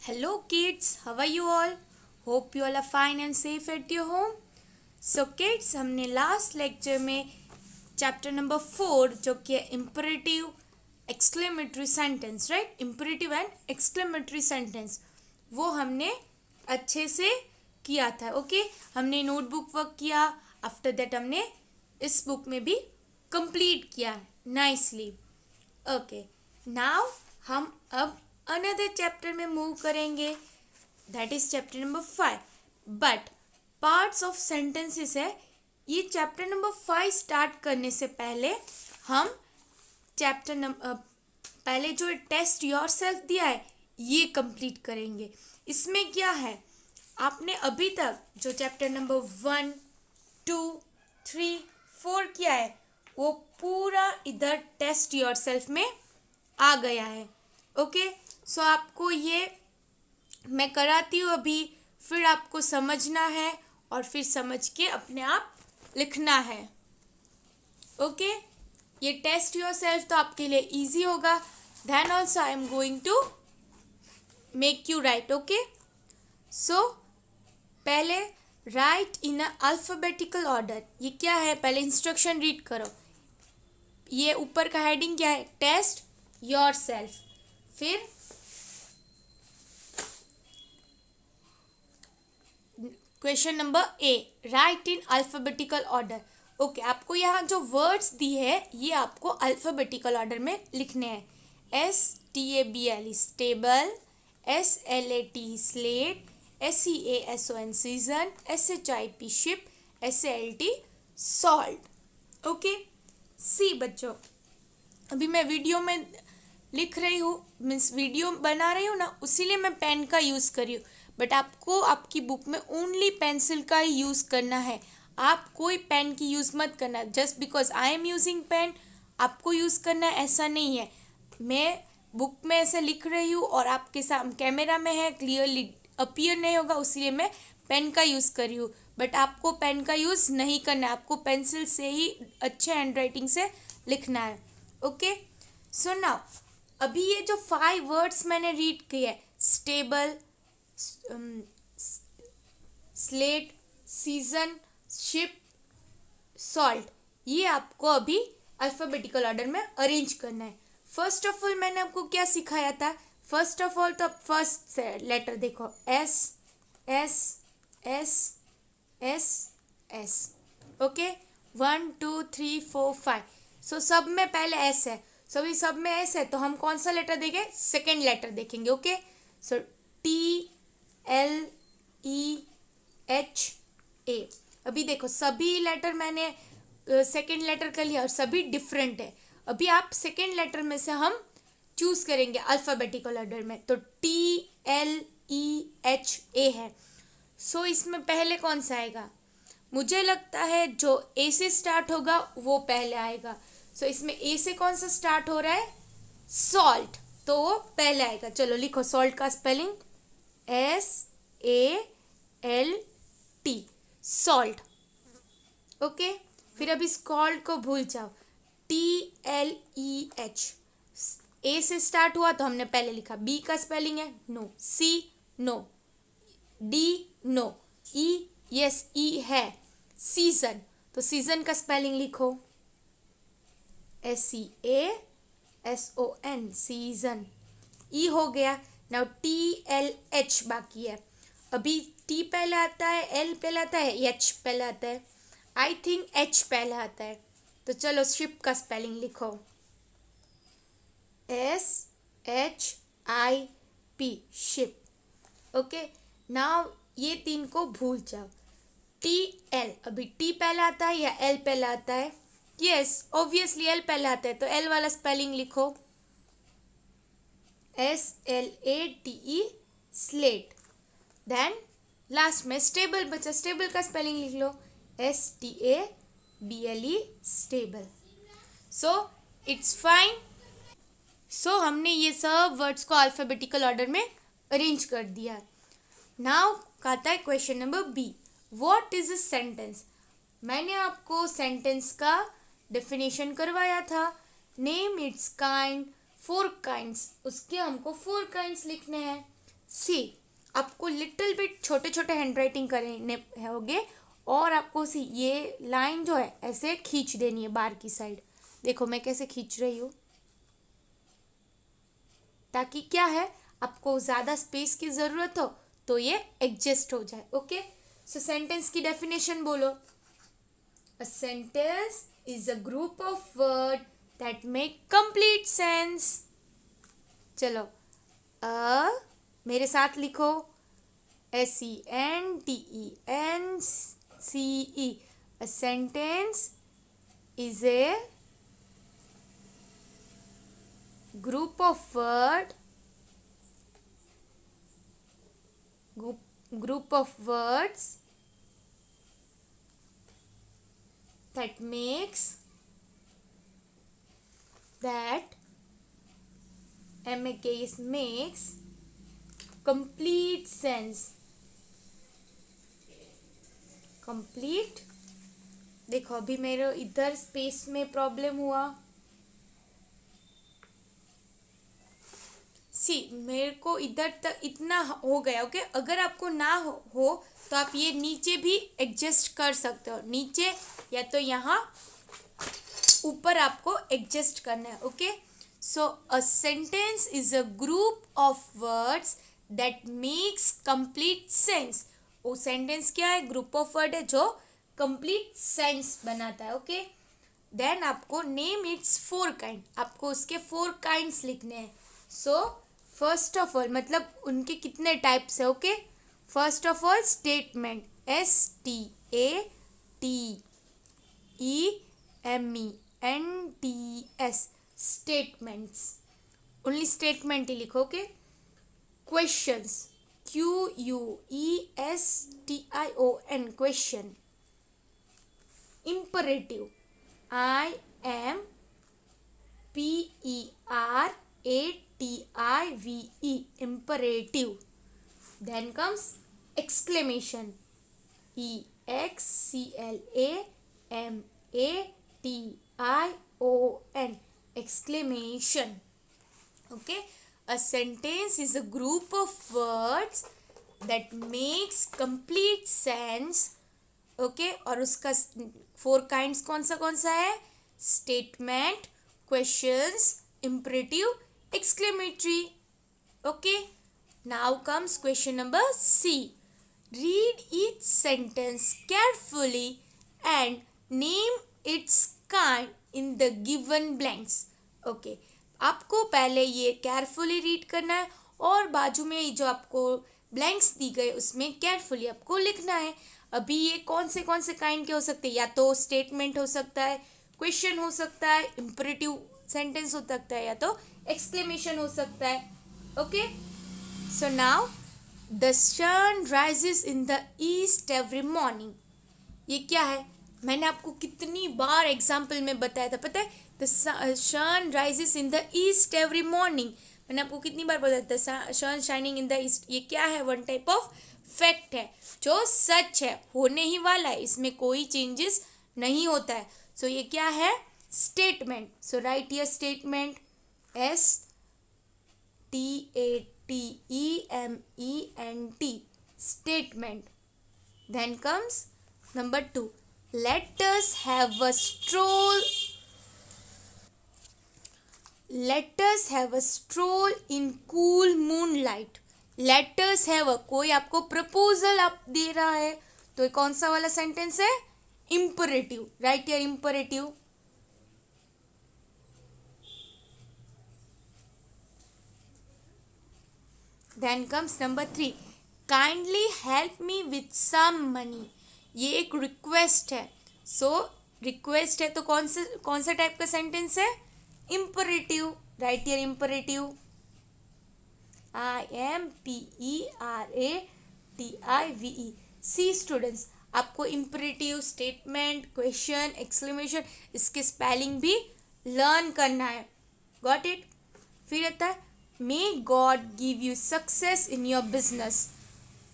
Hello kids, how are you all? Hope you all are fine and safe at your home. So kids, हमने last lecture में chapter number 4 जो कि है imperative exclamatory sentence, right, imperative and exclamatory sentence, वो हमने अच्छे से किया था. ओके हमने नोटबुक वर्क किया. आफ्टर दैट हमने इस बुक में भी कंप्लीट किया नाइसली. ओके नाउ हम अब अनदर चैप्टर में मूव करेंगे, that is chapter number 5. But parts of sentences है. ये चैप्टर नंबर 5 स्टार्ट करने से पहले हम चैप्टर नंबर पहले जो टेस्ट योरसेल्फ दिया है ये कंप्लीट करेंगे. इसमें क्या है, आपने अभी तक जो चैप्टर नंबर 1, 2, 3, 4 किया है वो पूरा इधर टेस्ट योरसेल्फ में आ गया है. ओके सो आपको ये मैं कराती हूँ अभी, फिर आपको समझना है और फिर समझ के अपने आप लिखना है. ओके ये टेस्ट योरसेल्फ तो आपके लिए इजी होगा. Then also I am going to make you write. Okay so पहले write in a alphabetical order. ये क्या है, पहले इंस्ट्रक्शन रीड करो. ये ऊपर का हेडिंग क्या है, टेस्ट योरसेल्फ. फिर question number A, right in alphabetical order. Okay आपको यहाँ जो वर्ड्स दी है ये आपको अल्फाबेटिकल ऑर्डर में लिखने हैं. STABLE stable, SLAT slate, SEASON season, SHIP ship, SALT salt. Okay see बच्चों, अभी मैं वीडियो में लिख रही हूँ, मीन्स वीडियो बना रही हूँ ना, उसीलिए मैं पेन का यूज़ कर रही हूँ. बट आपको आपकी बुक में ओनली पेंसिल का ही यूज़ करना है. आप कोई पेन की यूज़ मत करना. Just because I am using pen आपको यूज़ करना है ऐसा नहीं है. मैं बुक में ऐसे लिख रही हूँ और आपके सामने कैमरा में है, क्लियरली अपीयर नहीं होगा, उसीलिए मैं पेन का यूज़ कर रही हूँ. बट आपको पेन का यूज़ नहीं करना है, आपको पेंसिल से ही अच्छे हैंड राइटिंग से लिखना है. ओके सो नाउ अभी ये जो 5 वर्ड्स मैंने रीड किए हैं, stable, slate, season, ship, salt, ये आपको अभी अल्फाबेटिकल ऑर्डर में अरेंज करना है. फर्स्ट ऑफ ऑल मैंने आपको क्या सिखाया था, फर्स्ट ऑफ ऑल तो आप फर्स्ट लेटर देखो, S S S S S. Okay 1 2 3 4 5. सो सब में पहले एस है, सभी सब में एस है, तो हम कौन सा लेटर देंगे, सेकेंड लेटर देखेंगे. Okay so TLEHA. अभी देखो सभी लेटर मैंने सेकेंड लेटर कर लिया और सभी डिफरेंट है. अभी आप सेकेंड लेटर में से हम चूज करेंगे अल्फाबेटिकल ऑर्डर में, तो TLEHA है. सो इसमें पहले कौन सा आएगा, मुझे लगता है जो ए से स्टार्ट होगा वो पहले आएगा. सो इसमें ए से कौन सा स्टार्ट हो रहा है, सॉल्ट, तो वो पहले आएगा. चलो लिखो सॉल्ट का स्पेलिंग, SALT सॉल्ट. ओके फिर अब इस सॉल्ट को भूल जाओ, TLEH. ए से स्टार्ट हुआ तो हमने पहले लिखा. बी का स्पेलिंग है नो, सी नो, डी नो, ई यस ई है, सीजन, तो सीजन का स्पेलिंग लिखो SEASON सीजन. ई हो गया. नाउ TLH बाकी है. अभी टी पहले आता है, एल पहले आता है, एच पहले आता है, आई थिंक एच पहले आता है. तो चलो शिप का स्पेलिंग लिखो, SHIP शिप. ओके नाउ ये 3 को भूल जाओ. TL, अभी टी पहले आता है या एल पहले आता है, यस ऑब्वियसली एल पहले आता है, तो एल वाला स्पेलिंग लिखो SLATE स्लेट. देन लास्ट में स्टेबल बचा, स्टेबल का स्पेलिंग लिख लो STABLE stable. So it's fine. So हमने ये सब वर्ड्स को अल्फाबेटिकल ऑर्डर में अरेंज कर दिया. नाउ कहता है question number B, what is a sentence. मैंने आपको सेंटेंस का डेफिनेशन करवाया था. नेम इट्स काइंड, 4 काइंड्स, उसके हमको 4 काइंड्स लिखने हैं. सी आपको लिटिल बिट छोटे छोटे हैंड राइटिंग करने होंगे और आपको सी ये लाइन जो है ऐसे खींच देनी है बाहर की साइड। देखो मैं कैसे खींच रही हूँ, ताकि क्या है आपको ज़्यादा स्पेस की ज़रूरत हो तो ये एडजस्ट हो जाए। ओके, सो सेंटेंस की डेफिनेशन बोलो। A sentence is a group of word that make complete sense. चलो मेरे साथ लिखो, SENTENCE। A sentence is a group of words that makes complete sense। Complete. देखो अभी मेरे इधर स्पेस में प्रॉब्लम हुआ। सी मेरे को इधर तक इतना हो गया। ओके, अगर आपको ना हो तो आप ये नीचे भी एडजस्ट कर सकते हो, नीचे या तो यहाँ ऊपर आपको एडजस्ट करना है। Okay, so a sentence is a group of words that makes complete sense. वो सेंटेंस क्या है? ग्रुप ऑफ वर्ड है जो कंप्लीट सेंस बनाता है। ओके, देन आपको नेम इट्स 4 काइंड, आपको उसके 4 काइंड्स लिखने हैं। सो फर्स्ट ऑफ ऑल मतलब उनके कितने टाइप्स है। Okay, first of all statement, STATEMENTS, statements, only statement ही लिखो। Okay, questions, QUESTION, question. imperative, IMPERATIVE, imperative। then comes exclamation, EXCLAMATION, exclamation। okay, a sentence is a group of words that makes complete sense। Okay, और उसका 4 kinds कौन सा है? Statement, questions, imperative, exclamatory. Okay, now comes question number C. Read each sentence carefully and name its kind in the given blanks. Okay, आपको पहले ये carefully read करना है और बाजू में जो आपको ब्लैंक्स दी गए उसमें केयरफुली आपको लिखना है। अभी ये कौन से काइंड के हो सकते हैं? या तो स्टेटमेंट हो सकता है, क्वेश्चन हो सकता है, इम्परेटिव सेंटेंस हो सकता है, या तो एक्सक्लेमेशन हो सकता है। Okay, so now the sun rises in the east every morning. ये क्या है? मैंने आपको कितनी बार एग्जाम्पल में बताया था, पता है? The sun rises in the east every morning, मैंने आपको कितनी बार बताया था, sun shining in the east. ये क्या है? वन टाइप ऑफ फैक्ट है जो सच है, होने ही वाला है, इसमें कोई चेंजेस नहीं होता है। सो ये क्या है? Statement. So write your statement, STATEMENT, statement. Then comes number 2, let us have a stroll in cool moonlight। let us have a, कोई आपको प्रपोजल आप दे रहा है तो कौन सा वाला सेंटेंस है? Imperative. Write your imperative. Then comes number 3, kindly help me with some money. ये एक रिक्वेस्ट है। सो रिक्वेस्ट है तो कौन सा टाइप का सेंटेंस है? Imperative. Write your imperative, IMPERATIVE। See students, आपको इम्परेटिव, स्टेटमेंट, क्वेश्चन, एक्सक्लेमेशन, इसके स्पेलिंग भी लर्न करना है। Got it? फिर आता है may God give you success in your business.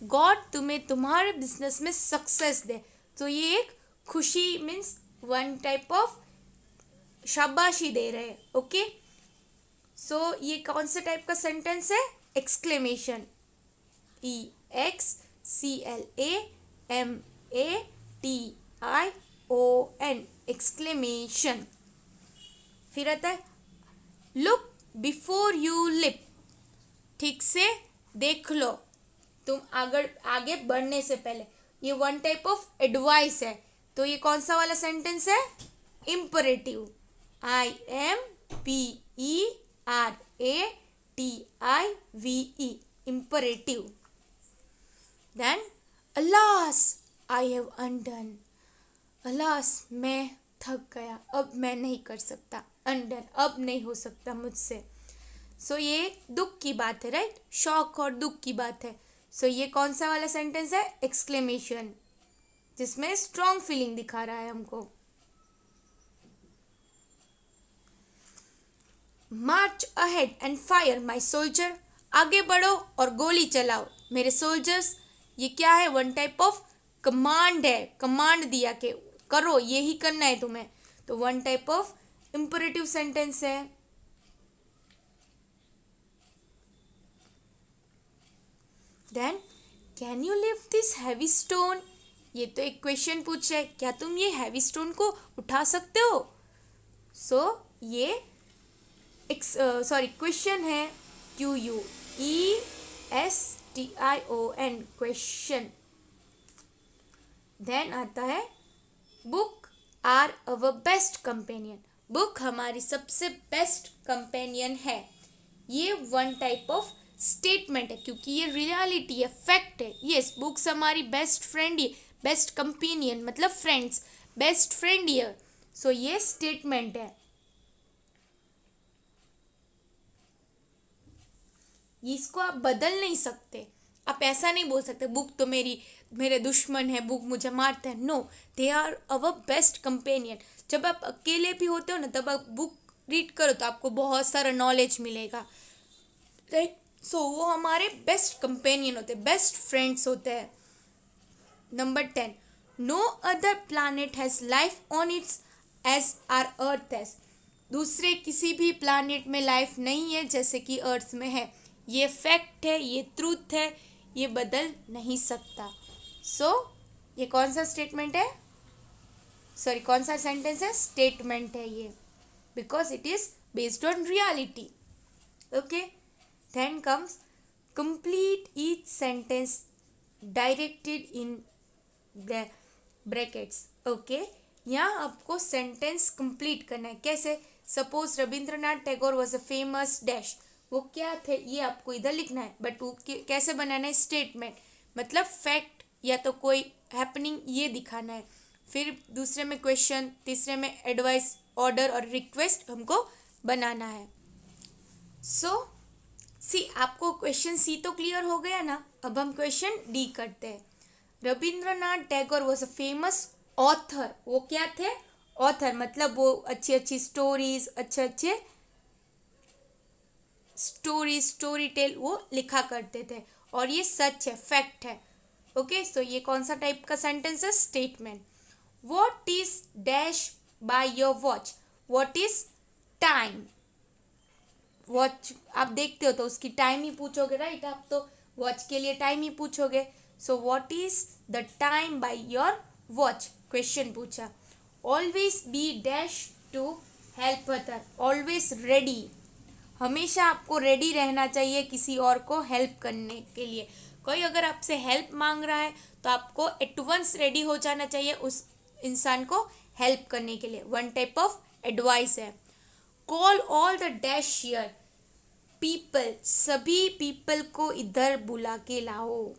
God तुम्हें तुम्हारे बिजनेस में सक्सेस दे। तो ये एक खुशी मीन्स वन टाइप ऑफ शाबाशी दे रहे हैं। ओके, सो ये कौन सा टाइप का सेंटेंस है? एक्सक्लेमेशन। एक्सक्लेमेशन। फिर आता है लुक बिफोर यू लिप, ठीक से देख लो तुम आगे बढ़ने से पहले। ये वन टाइप ऑफ एडवाइस है। तो ये कौन सा वाला सेंटेंस है? Imperative. IMPERATIVE, imperative. Then alas I have undone, alas मैं थक गया, अब मैं नहीं कर सकता। undone, अब नहीं हो सकता मुझसे। सो ये दुख की बात है, राइट? शौक और दुख की बात है। सो ये कौन सा वाला सेंटेंस है? एक्सक्लेमेशन, जिसमें स्ट्रॉन्ग फीलिंग दिखा रहा है हमको। March ahead and fire my soldier, आगे बढ़ो और गोली चलाओ मेरे सोल्जर्स। ये क्या है? वन टाइप ऑफ कमांड है, कमांड दिया कि करो, ये ही करना है तुम्हें। तो one type of imperative sentence है। Then can you lift this heavy stone, ये तो एक क्वेश्चन पूछ रहा है, क्या तुम ये हैवी स्टोन को उठा सकते हो? सो ये क्वेश्चन है, QUESTION, क्वेश्चन। देन आता है book are our best companion, book हमारी सबसे बेस्ट कंपेनियन है। ये वन टाइप ऑफ स्टेटमेंट है, क्योंकि ये रियलिटी है, फैक्ट है। यस, बुक्स हमारी बेस्ट फ्रेंड है, बेस्ट कंपेनियन मतलब फ्रेंड्स, बेस्ट फ्रेंड है। सो ये स्टेटमेंट है। इसको आप बदल नहीं सकते। आप ऐसा नहीं बोल सकते बुक तो मेरे दुश्मन है, बुक मुझे मारते हैं। No, they are our best companion. जब आप अकेले भी होते हो ना, तब आप बुक रीड करो तो आपको बहुत सारा नॉलेज मिलेगा, राइट? सो वो हमारे बेस्ट कंपेनियन होते हैं, बेस्ट फ्रेंड्स होते हैं। Number 10, no other planet has life on its as our earth has, दूसरे किसी भी प्लानेट में लाइफ नहीं है जैसे कि अर्थ में है। ये फैक्ट है, ये ट्रूथ है, ये बदल नहीं सकता। सो ये कौन सा स्टेटमेंट है? कौन सा सेंटेंस है? स्टेटमेंट है ये, because it is based on reality. Okay, then comes complete each sentence directed in brackets. Okay, यहाँ आपको सेंटेंस कंप्लीट करना है। कैसे? Suppose Rabindranath Tagore was a famous dash, वो क्या थे ये आपको इधर लिखना है, बट वो कैसे बनाना है? स्टेटमेंट, मतलब फैक्ट या तो कोई हैपनिंग, ये दिखाना है। फिर दूसरे में क्वेश्चन, तीसरे में एडवाइस, ऑर्डर और रिक्वेस्ट हमको बनाना है। आपको क्वेश्चन सी तो क्लियर हो गया ना। अब हम क्वेश्चन डी करते हैं। Rabindranath Tagore was a famous author, वो क्या थे? ऑथर, मतलब वो अच्छी अच्छी स्टोरीज, अच्छे स्टोरी टेल वो लिखा करते थे, और ये सच है, फैक्ट है। ओके, सो ये कौन सा टाइप का सेंटेंस है? Statement. What is dash by your watch, what is time. Watch आप देखते हो तो उसकी टाइम ही पूछोगे, राइट? आप तो वॉच के लिए टाइम ही पूछोगे। So what is the time by your watch, question पूछा। Always be dash to help other, always ready, हमेशा आपको रेडी रहना चाहिए किसी और को हेल्प करने के लिए। कोई अगर आपसे हेल्प मांग रहा है तो आपको एट वंस रेडी हो जाना चाहिए उस इंसान को हेल्प करने के लिए। वन टाइप ऑफ एडवाइस है। Call all the dash here people, सभी पीपल को इधर बुला के लाओ,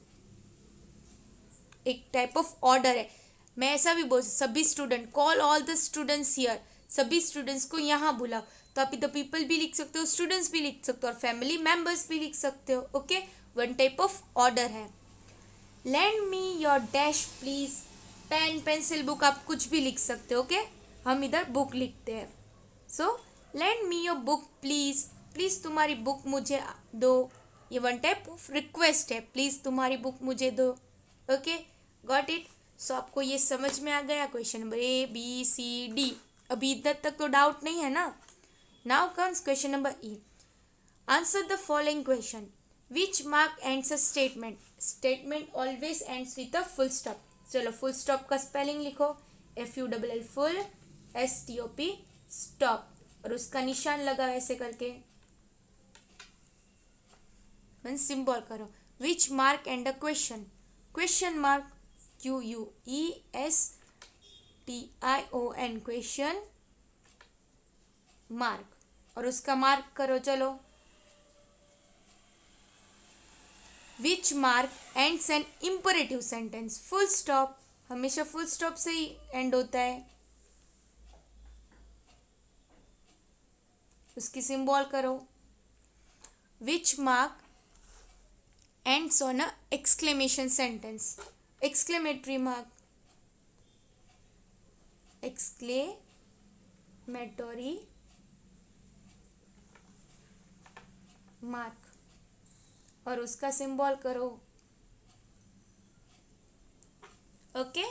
एक टाइप ऑफ ऑर्डर है। मैं ऐसा भी बोल, सभी student, call all the students here, सभी स्टूडेंट्स को यहाँ बुलाओ। तो आप इधर पीपल भी लिख सकते हो, स्टूडेंट्स भी लिख सकते हो, और फैमिली मेंबर्स भी लिख सकते हो। Okay, one type of order है। Lend me your dash please, pen, pencil, book, आप कुछ भी लिख सकते हो। ओके, हम इधर बुक लिखते हैं। So land me your book please, please तुम्हारी बुक मुझे दो। ये वन टाइप ऑफ रिक्वेस्ट है, प्लीज तुम्हारी बुक मुझे दो। Okay, got it? सो आपको ये समझ में आ गया? Question number ABCD। अभी इधर तक तो डाउट नहीं है ना? Now comes question number E। Answer the following question. Which mark ends a statement, statement always ends with a full stop. चलो फुल स्टॉप का स्पेलिंग लिखो, FULL फुल, STOP स्टॉप, और उसका निशान लगा ऐसे करके, सिंबल करो। Which mark and a question, question mark, QUESTION question mark, और उसका मार्क करो। चलो विच mark ends an imperative sentence, full stop, हमेशा फुल स्टॉप से ही एंड होता है, उसकी सिंबल करो। Which mark ends on a exclamation sentence, exclamatory mark, exclamatory mark, और उसका सिंबल करो। Okay,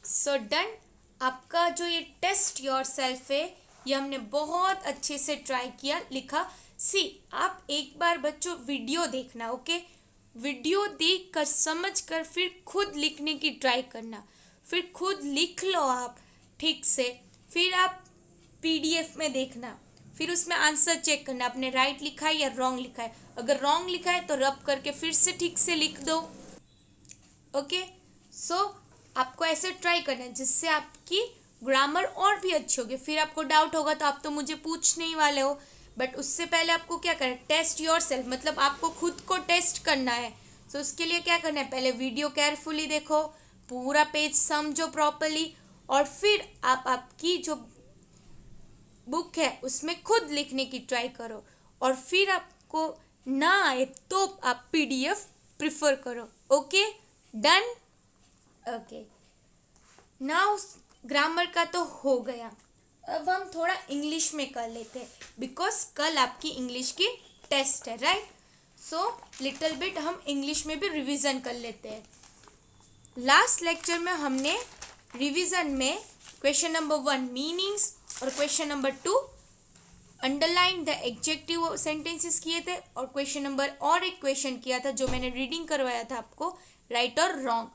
so done. आपका जो ये टेस्ट योर सेल्फ है, ये हमने बहुत अच्छे से ट्राई किया, लिखा। सी, आप एक बार बच्चों वीडियो देखना, ओके, वीडियो देख कर समझ कर फिर खुद लिखने की ट्राई करना, फिर खुद लिख लो आप ठीक से, फिर आप PDF में देखना, फिर उसमें आंसर चेक करना, आपने राइट लिखा है या रॉन्ग लिखा है। अगर रॉन्ग लिखा है तो रब करके फिर से ठीक से लिख दो। ओके, सो आपको ऐसे ट्राई करना है जिससे आपकी ग्रामर और भी अच्छी होगी। फिर आपको डाउट होगा तो आप तो मुझे पूछने ही वाले हो, बट उससे पहले आपको क्या करना है, टेस्ट योर सेल्फ, मतलब आपको खुद को टेस्ट करना है। सो उसके लिए क्या करना है, पहले वीडियो केयरफुली देखो, पूरा पेज समझो प्रॉपरली, और फिर आप आपकी जो बुक है उसमें खुद लिखने की ट्राई करो, और फिर आपको ना आए तो आप PDF प्रिफर करो। Okay, done. Okay, now grammar का तो हो गया, अब हम थोड़ा इंग्लिश में कर लेते हैं, बिकॉज कल आपकी इंग्लिश की टेस्ट है, राइट। सो लिटिल बिट हम इंग्लिश में भी रिवीजन कर लेते हैं। लास्ट लेक्चर में हमने रिवीजन में क्वेश्चन नंबर 1 मीनिंग्स और question number 2 underline the adjective sentences किए थे, और क्वेश्चन नंबर और एक क्वेश्चन किया था जो मैंने रीडिंग करवाया था आपको, राइट और रॉन्ग।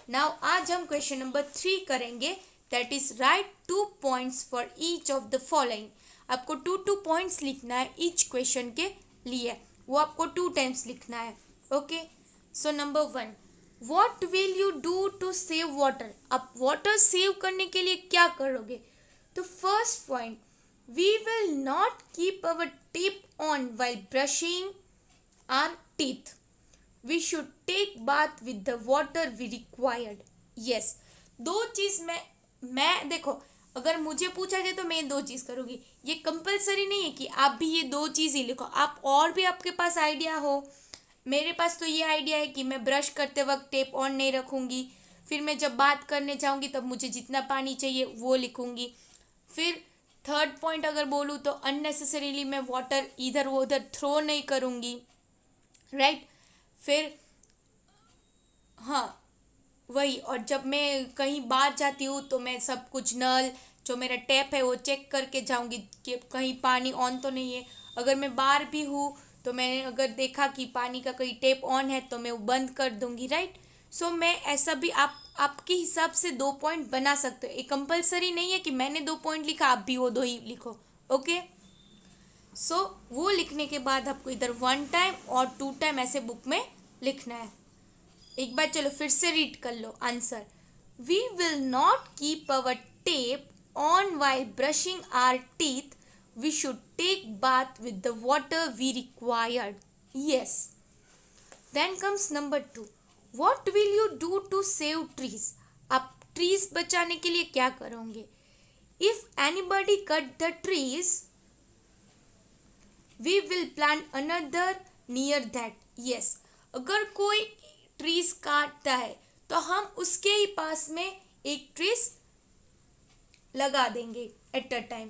नाउ आज हम क्वेश्चन नंबर 3 करेंगे, that is right 2 points for each of the following. आपको 2 पॉइंट्स लिखना है ईच क्वेश्चन के लिए, वो आपको 2 टाइम्स लिखना है। Okay, so number 1, what will you do to save water, आप वाटर सेव करने के लिए क्या करोगे। तो first point, we will not keep our tap on while brushing our teeth. We should take bath with the water we required. Yes, दो चीज मैं देखो, अगर मुझे पूछा जाए तो मैं 2 चीज करूँगी, ये कंपलसरी नहीं है कि आप भी ये 2 चीज ही लिखो, आप और भी आपके पास आइडिया हो। मेरे पास तो ये आइडिया है कि मैं ब्रश करते वक्त टेप ऑन नहीं रखूँगी, फिर मैं जब बात करने जाऊँगी तब मुझे जितना पानी चाहिए वो लिखूँगी। फिर थर्ड पॉइंट अगर बोलूँ तो अननेसेसरीली मैं वाटर इधर उधर थ्रो नहीं करूँगी, राइट। फिर हाँ वही, और जब मैं कहीं बाहर जाती हूँ तो मैं सब कुछ नल जो मेरा टैप है वो चेक करके जाऊँगी कि कहीं पानी ऑन तो नहीं है। अगर मैं बाहर भी हूँ तो मैंने अगर देखा कि पानी का कहीं टैप ऑन है तो मैं वो बंद कर दूँगी, राइट। सो मैं ऐसा भी आपके हिसाब से 2 पॉइंट बना सकते हो, ये कंपलसरी नहीं है कि मैंने 2 पॉइंट लिखा आप भी वो 2 ही लिखो। ओके, सो वो लिखने के बाद आपको इधर 1 टाइम और 2 टाइम ऐसे बुक में लिखना है। एक बार चलो फिर से रीड कर लो answer. We will not keep our tap on while brushing our teeth, we should take bath with the water we required. Yes, then comes number 2, what will you do to save trees, आप trees बचाने के लिए क्या करोगे। If anybody cut the trees we will plant another near that. Yes, अगर कोई trees काटता है तो हम उसके ही पास में एक ट्रीज लगा देंगे at a time,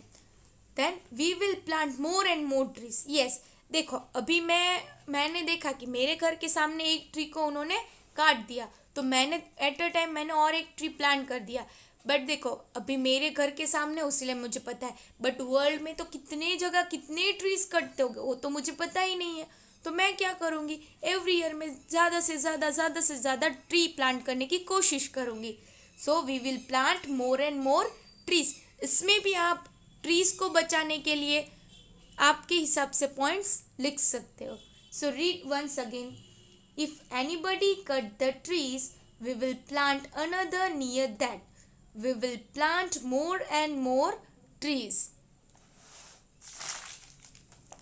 then we will plant more and more trees. Yes, देखो अभी मैंने देखा कि मेरे घर के सामने एक ट्री को उन्होंने काट दिया, तो मैंने एट अ टाइम मैंने और एक ट्री प्लांट कर दिया। बट देखो अभी मेरे घर के सामने इसलिए मुझे पता है, बट वर्ल्ड में तो कितने जगह कितने ट्रीज कटते होंगे वो तो मुझे पता ही नहीं है। तो मैं क्या करूँगी, एवरी ईयर में ज़्यादा से ज़्यादा ट्री प्लांट करने की कोशिश करूँगी. So we will plant more and more trees. इसमें भी आप ट्रीज को बचाने के लिए आपके हिसाब से पॉइंट्स लिख सकते हो. So read once again. If anybody cut the trees we will plant another near that. We will plant more and more trees.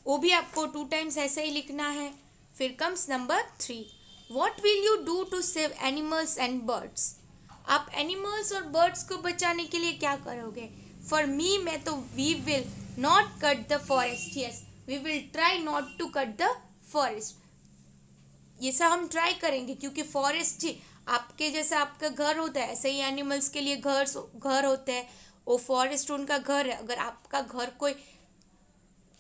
वो भी आपको 2 टाइम्स ऐसे ही लिखना है. फिर comes number 3. What will you do to save animals and birds. आप animals और birds को बचाने के लिए क्या करोगे. फॉर मी, मैं तो we will not cut the forest. Yes, we will try not to cut the forest. ये सब हम ट्राई करेंगे क्योंकि फॉरेस्ट जी आपके जैसा आपका घर होता है, ऐसे ही एनिमल्स के लिए घर होते हैं. वो फॉरेस्ट उनका घर है. अगर आपका घर कोई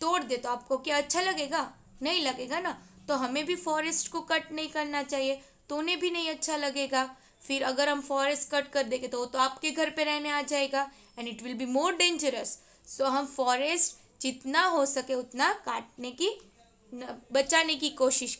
तोड़ दे तो आपको क्या अच्छा लगेगा, नहीं लगेगा ना. तो हमें भी फॉरेस्ट को कट नहीं करना चाहिए, तो उन्हें भी नहीं अच्छा लगेगा. फिर अगर हम फॉरेस्ट कट कर देंगे तो आपके घर पे रहने आ जाएगा and it will be more dangerous. So हम फॉरेस्ट जितना हो सके उतना काटने की बचाने की कोशिश.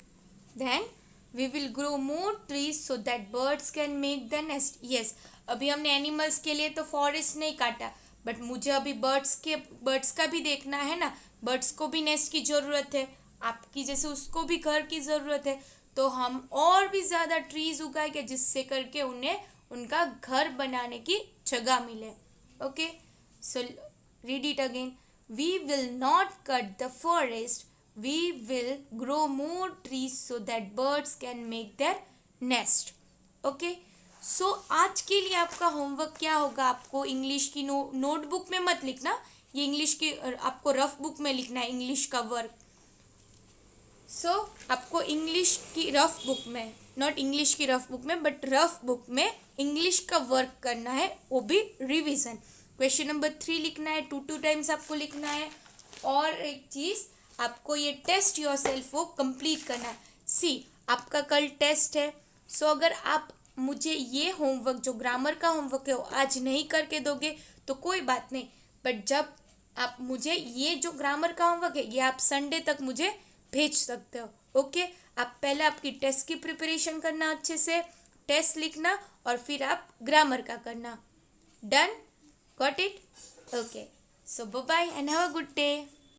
Then we will grow more trees so that birds can make the nest. Yes, अभी हमने एनिमल्स के लिए तो फॉरेस्ट नहीं काटा, बट मुझे अभी बर्ड्स का भी देखना है ना. बर्ड्स को भी नेस्ट की ज़रूरत है, आपकी जैसे उसको भी घर की ज़रूरत है. तो हम और भी ज़्यादा ट्रीज उगाएंगे जिससे करके उन्हें उनका घर बनाने की जगह मिले. Okay, so read it again. We will not cut the forest. We will grow more trees so that birds can make their nest. Okay, so आज के लिए आपका होमवर्क क्या होगा. आपको इंग्लिश की नोटबुक में मत लिखना, ये इंग्लिश की आपको रफ बुक में लिखना है इंग्लिश का वर्क. सो आपको इंग्लिश की रफ बुक में, नॉट इंग्लिश की रफ बुक में बट रफ बुक में इंग्लिश का वर्क करना है, वो भी रिवीजन. क्वेश्चन नंबर 3 लिखना है, 2 टाइम्स आपको लिखना है. और एक चीज़, आपको ये टेस्ट योरसेल्फ वो कंप्लीट करना है. सी, आपका कल टेस्ट है. सो अगर आप मुझे ये होमवर्क जो ग्रामर का होमवर्क है वो आज नहीं करके दोगे तो कोई बात नहीं, बट जब आप मुझे ये जो ग्रामर का होमवर्क है ये आप संडे तक मुझे भेज सकते हो. ओके, आप पहले आपकी टेस्ट की प्रिपरेशन करना, अच्छे से टेस्ट लिखना और फिर आप ग्रामर का करना. Done, got it. Okay, so bye bye and have a good day.